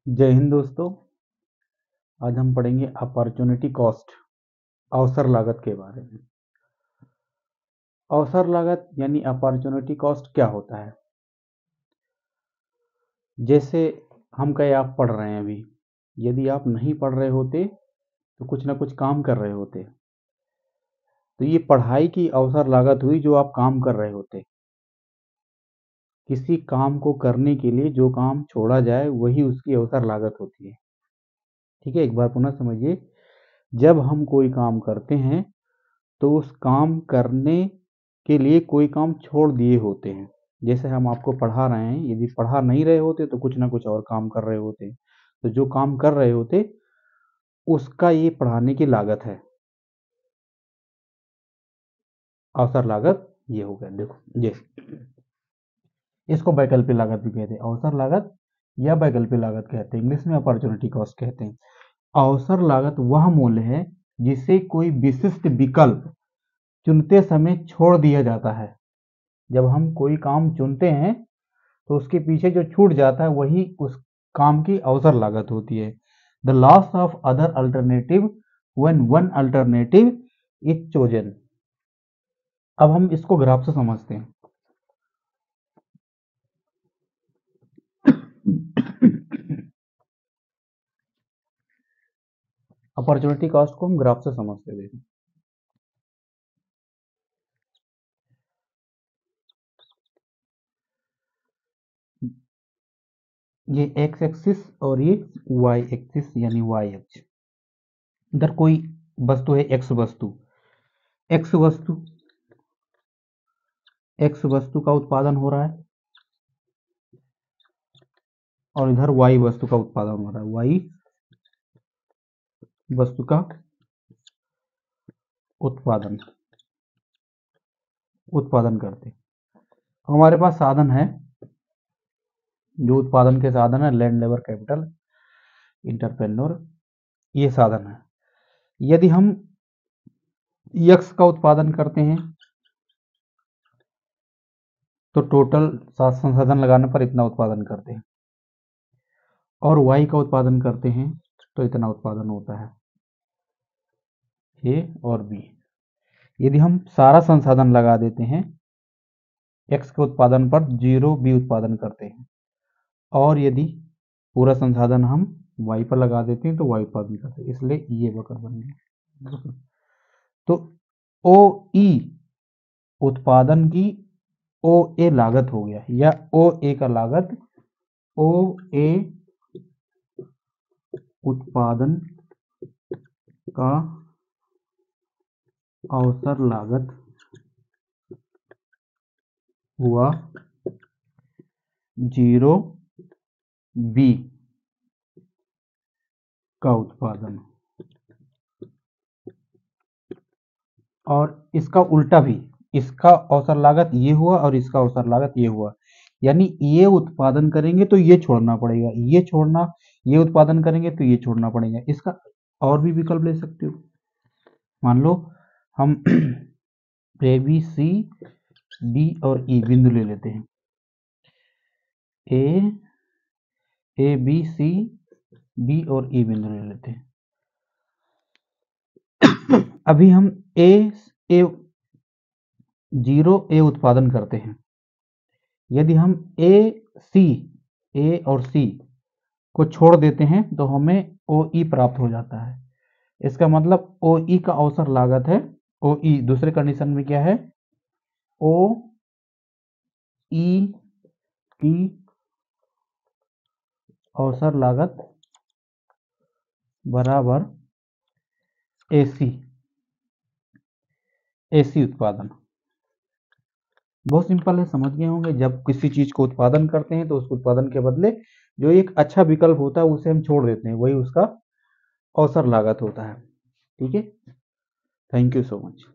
जय हिंद दोस्तों। आज हम पढ़ेंगे अपॉर्चुनिटी कॉस्ट, अवसर लागत के बारे में। अवसर लागत यानी अपॉर्चुनिटी कॉस्ट क्या होता है? जैसे हम कहीं आप पढ़ रहे हैं अभी, यदि आप नहीं पढ़ रहे होते तो कुछ ना कुछ काम कर रहे होते, तो ये पढ़ाई की अवसर लागत हुई जो आप काम कर रहे होते। किसी काम को करने के लिए जो काम छोड़ा जाए वही उसकी अवसर लागत होती है। ठीक है, एक बार पुनः समझिए। जब हम कोई काम करते हैं तो उस काम करने के लिए कोई काम छोड़ दिए होते हैं। जैसे हम आपको पढ़ा रहे हैं, यदि पढ़ा नहीं रहे होते तो कुछ ना कुछ और काम कर रहे होते, तो जो काम कर रहे होते उसका ये पढ़ाने की लागत है। अवसर लागत ये हो गया। देखो ये इसको वैकल्पिक लागत भी कहते हैं, अवसर लागत या वैकल्पिक लागत कहते हैं, इंग्लिश में अपॉर्चुनिटी कॉस्ट कहते हैं। अवसर लागत वह मूल्य है जिसे कोई विशिष्ट विकल्प चुनते समय छोड़ दिया जाता है। जब हम कोई काम चुनते हैं तो उसके पीछे जो छूट जाता है वही उस काम की अवसर लागत होती है। The loss of other alternative when one alternative is chosen. अब हम इसको ग्राफ से समझते हैं। अपॉर्चुनिटी कॉस्ट को हम ग्राफ से समझते हैं। ये एक्स एक्सिस और ये वाई एक्सिस यानी वाई अक्ष। इधर कोई वस्तु है, एक्स वस्तु। एक्स वस्तु एक्स वस्तु का उत्पादन हो रहा है और इधर वाई वस्तु का उत्पादन हो रहा है। वाई वस्तु का उत्पादन करते। हमारे पास साधन है, जो उत्पादन के साधन है, लैंड, लेबर, कैपिटल, इंटरप्रेन्योर, ये साधन है। यदि हम यक्स का उत्पादन करते हैं तो टोटल संसाधन लगाने पर इतना उत्पादन करते हैं, और वाई का उत्पादन करते हैं तो इतना उत्पादन होता है, ए और बी। यदि हम सारा संसाधन लगा देते हैं एक्स के उत्पादन पर, जीरो बी उत्पादन करते हैं, और यदि पूरा संसाधन हम वाई पर लगा देते हैं तो वाई उत्पादन करते हैं, इसलिए ये वक्र बन गया। तो ओ ई उत्पादन की ओ ए लागत हो गया, या ओ ए का लागत, ओ ए उत्पादन का अवसर लागत हुआ जीरो बी का उत्पादन। और इसका उल्टा भी, इसका अवसर लागत ये हुआ और इसका अवसर लागत ये हुआ। यानी ये उत्पादन करेंगे तो ये छोड़ना पड़ेगा, ये छोड़ना, ये उत्पादन करेंगे तो ये छोड़ना पड़ेगा। इसका और भी विकल्प ले सकते हो। मान लो हम ए बी सी डी और ई बिंदु ले लेते हैं। ए बी सी डी और ई बिंदु ले लेते हैं। अभी हम ए जीरो ए उत्पादन करते हैं। यदि हम ए और सी को छोड़ देते हैं तो हमें ओ ई प्राप्त हो जाता है। इसका मतलब ओ ई का अवसर लागत है, ओ ई दूसरे कंडीशन में क्या है, ओ ई की अवसर लागत बराबर एसी उत्पादन। बहुत सिंपल है, समझ गए होंगे। जब किसी चीज को उत्पादन करते हैं तो उस उत्पादन के बदले जो एक अच्छा विकल्प होता है उसे हम छोड़ देते हैं, वही उसका अवसर लागत होता है। ठीक है, थैंक यू सो मच।